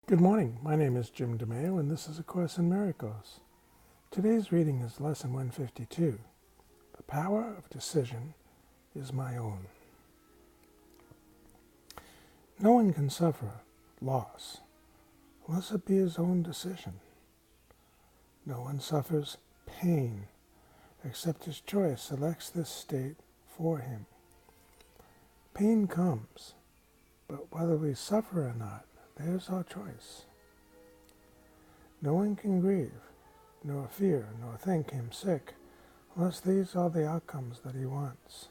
Good morning. My name is Jim DeMayo, and this is A Course in Miracles. Today's reading is Lesson 152. The power of decision is my own. No one can suffer loss unless it be his own decision. No one suffers pain except his choice selects this state for him. Pain comes, but whether we suffer or not, there's our choice. No one can grieve, nor fear, nor think him sick, unless these are the outcomes that he wants.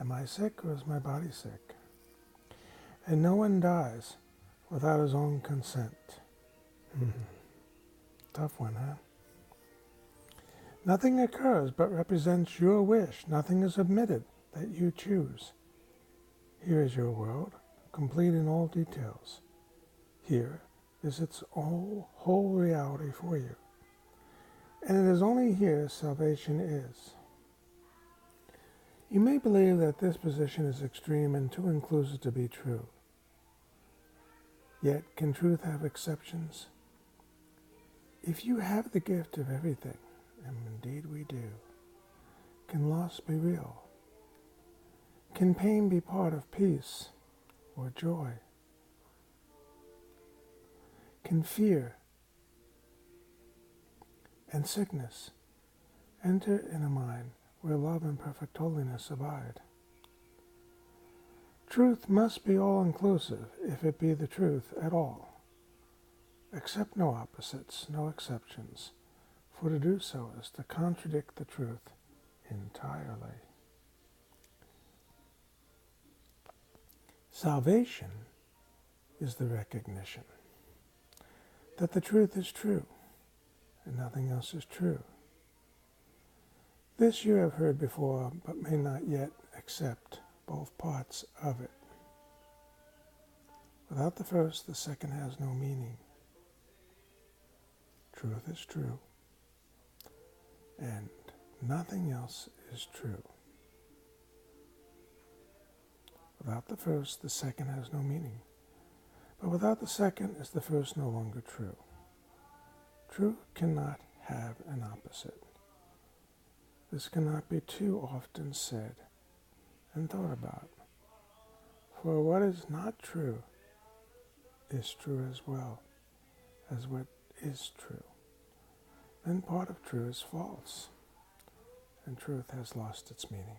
Am I sick, or is my body sick? And no one dies without his own consent. Tough one, huh? Nothing occurs but represents your wish. Nothing is omitted that you choose. Here is your world, complete in all details. Here is its whole reality for you. And it is only here salvation is. You may believe that this position is extreme and too inclusive to be true. Yet, can truth have exceptions? If you have the gift of everything, and indeed we do, can loss be real? Can pain be part of peace or joy? Can fear and sickness enter in a mind where love and perfect holiness abide? Truth must be all-inclusive if it be the truth at all. Accept no opposites, no exceptions, for to do so is to contradict the truth entirely. Salvation is the recognition that the truth is true and nothing else is true. This you have heard before, but may not yet accept both parts of it. Without the first, the second has no meaning. Truth is true, and nothing else is true. Without the first, the second has no meaning. But without the second, is the first no longer true. True cannot have an opposite. This cannot be too often said and thought about. For what is not true is true as well as what is true. Then part of true is false, and truth has lost its meaning.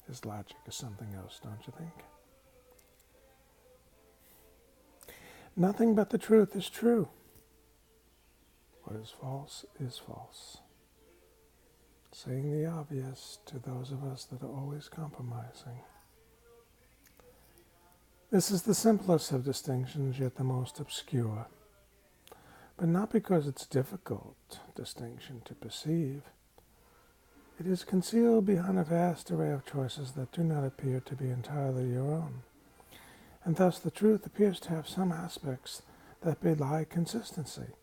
His logic is something else, don't you think? Nothing but the truth is true. What is false. Saying the obvious to those of us that are always compromising. This is the simplest of distinctions, yet the most obscure. But not because it's difficult distinction to perceive. It is concealed behind a vast array of choices that do not appear to be entirely your own. And thus the truth appears to have some aspects that belie consistency,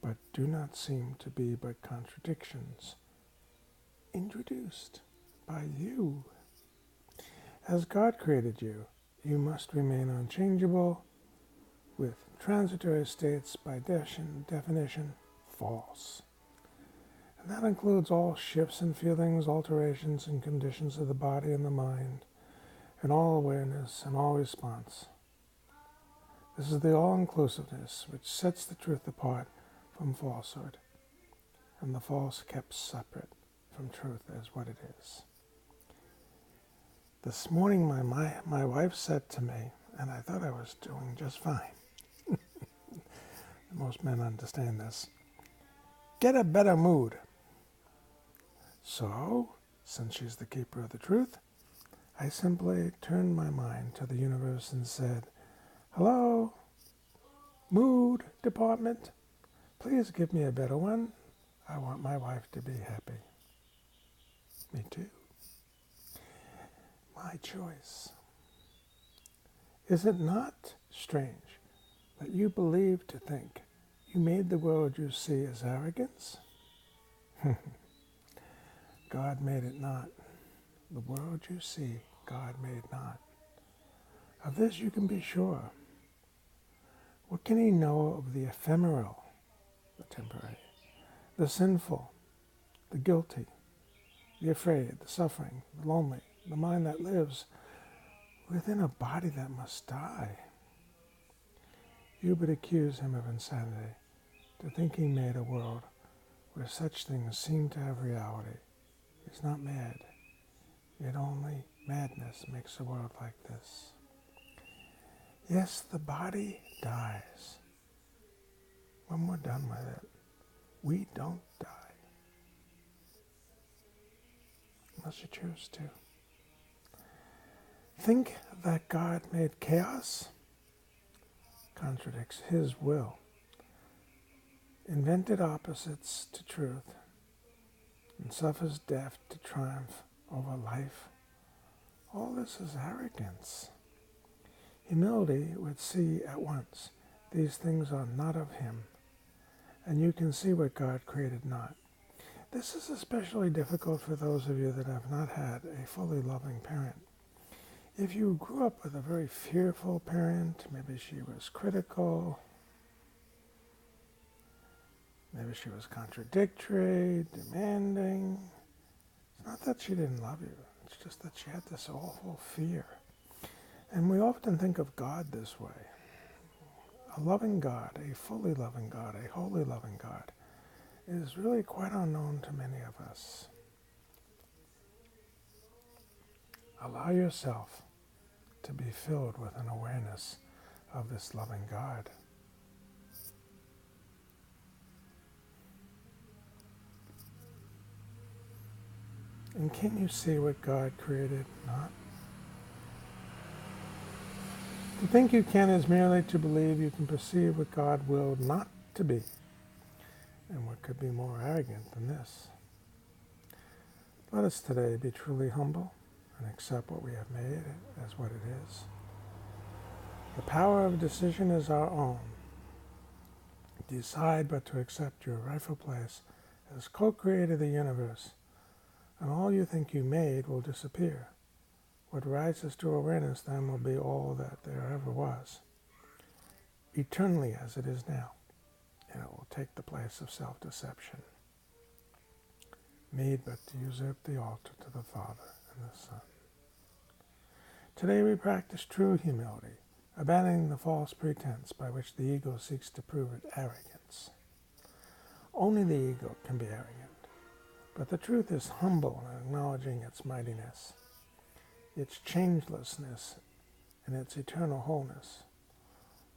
but do not seem to be but contradictions, introduced by you. As God created you, you must remain unchangeable, with transitory states by definition false. And that includes all shifts in feelings, alterations, and conditions of the body and the mind, and all awareness and all response. This is the all-inclusiveness which sets the truth apart from falsehood, and the false kept separate from truth as what it is. This morning my wife said to me, and I thought I was doing just fine. Most men understand this. Get a better mood. So, since she's the keeper of the truth, I simply turned my mind to the universe and said, "Hello, mood department, please give me a better one. I want my wife to be happy." Me too. My choice. Is it not strange that you believe to think you made the world you see as arrogance? God made it not. The world you see, God made not. Of this you can be sure. What can he know of the ephemeral, the temporary, the sinful, the guilty, the afraid, the suffering, the lonely, the mind that lives within a body that must die? You but accuse him of insanity to think he made a world where such things seem to have reality. He's not mad, yet only madness makes a world like this. Yes, the body dies. When we're done with it, we don't die. Unless you choose to. Think that God made chaos contradicts his will. Invented opposites to truth and suffers death to triumph over life. All this is arrogance. Humility would see at once these things are not of him, and you can see what God created not. This is especially difficult for those of you that have not had a fully loving parent. If you grew up with a very fearful parent, maybe she was critical, maybe she was contradictory, demanding. It's not that she didn't love you, it's just that she had this awful fear. And we often think of God this way. A loving God, a fully loving God, a wholly loving God, is really quite unknown to many of us. Allow yourself to be filled with an awareness of this loving God. And can you see what God created not? To think you can is merely to believe you can perceive what God willed not to be. And what could be more arrogant than this? Let us today be truly humble and accept what we have made as what it is. The power of decision is our own. Decide but to accept your rightful place as co-creator of the universe, and all you think you made will disappear. What rises to awareness then will be all that there ever was, eternally as it is now, and it will take the place of self-deception, made but to usurp the altar to the Father and the Son. Today we practice true humility, abandoning the false pretense by which the ego seeks to prove its arrogance. Only the ego can be arrogant, but the truth is humble in acknowledging its mightiness, its changelessness, and its eternal wholeness,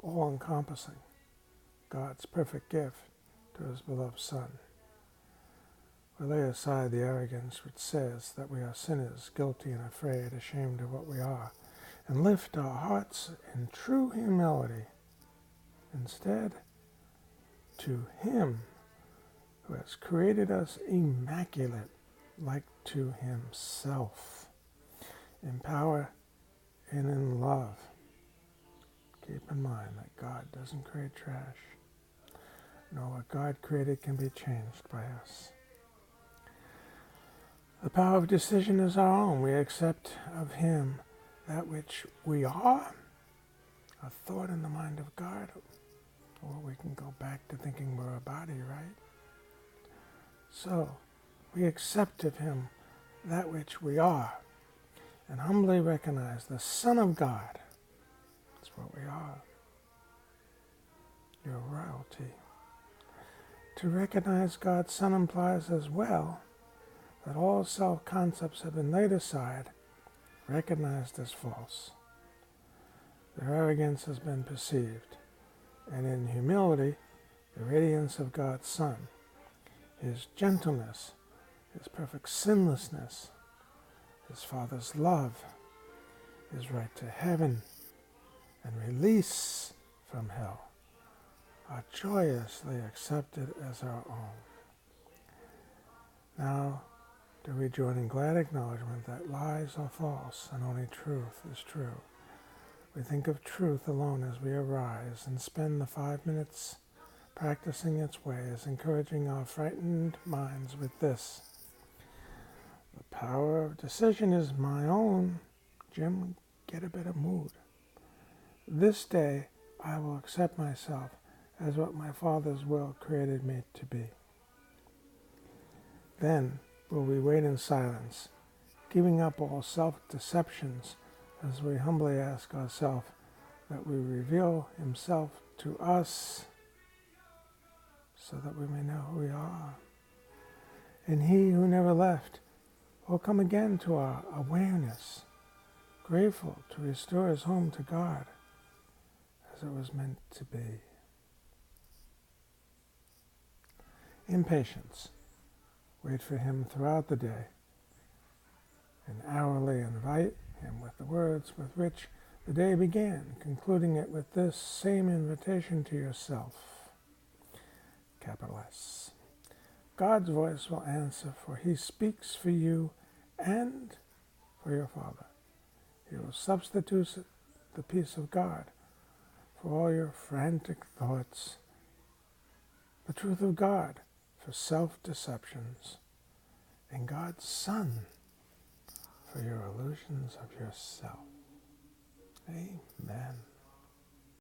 all-encompassing, God's perfect gift to his beloved Son. We lay aside the arrogance which says that we are sinners, guilty and afraid, ashamed of what we are, and lift our hearts in true humility, instead, to him who has created us immaculate, like to himself, in power and in love. Keep in mind that God doesn't create trash, nor what God created can be changed by us. The power of decision is our own. We accept of him that which we are, a thought in the mind of God, or we can go back to thinking we're a body, right? So, we accept of him that which we are, and humbly recognize the Son of God. That's what we are. Your royalty. To recognize God's Son implies as well that all self-concepts have been laid aside, recognized as false. Their arrogance has been perceived, and in humility, the radiance of God's Son, his gentleness, his perfect sinlessness, his Father's love, his right to heaven, and release from hell, are joyously accepted as our own. Now, do we join in glad acknowledgement that lies are false and only truth is true? We think of truth alone as we arise and spend the 5 minutes practicing its ways, encouraging our frightened minds with this: the power of decision is my own. Jim, get a better mood. This day I will accept myself as what my Father's will created me to be. Then will we wait in silence, giving up all self-deceptions as we humbly ask ourselves that we reveal Himself to us so that we may know who we are. And He who never left will come again to our awareness, grateful to restore His home to God as it was meant to be. In patience, wait for Him throughout the day, and hourly invite Him with the words with which the day began, concluding it with this same invitation to yourself, capital S. God's voice will answer, for He speaks for you and for your Father. He will substitute the peace of God for all your frantic thoughts, the truth of God for self-deceptions, and God's Son for your illusions of yourself. Amen.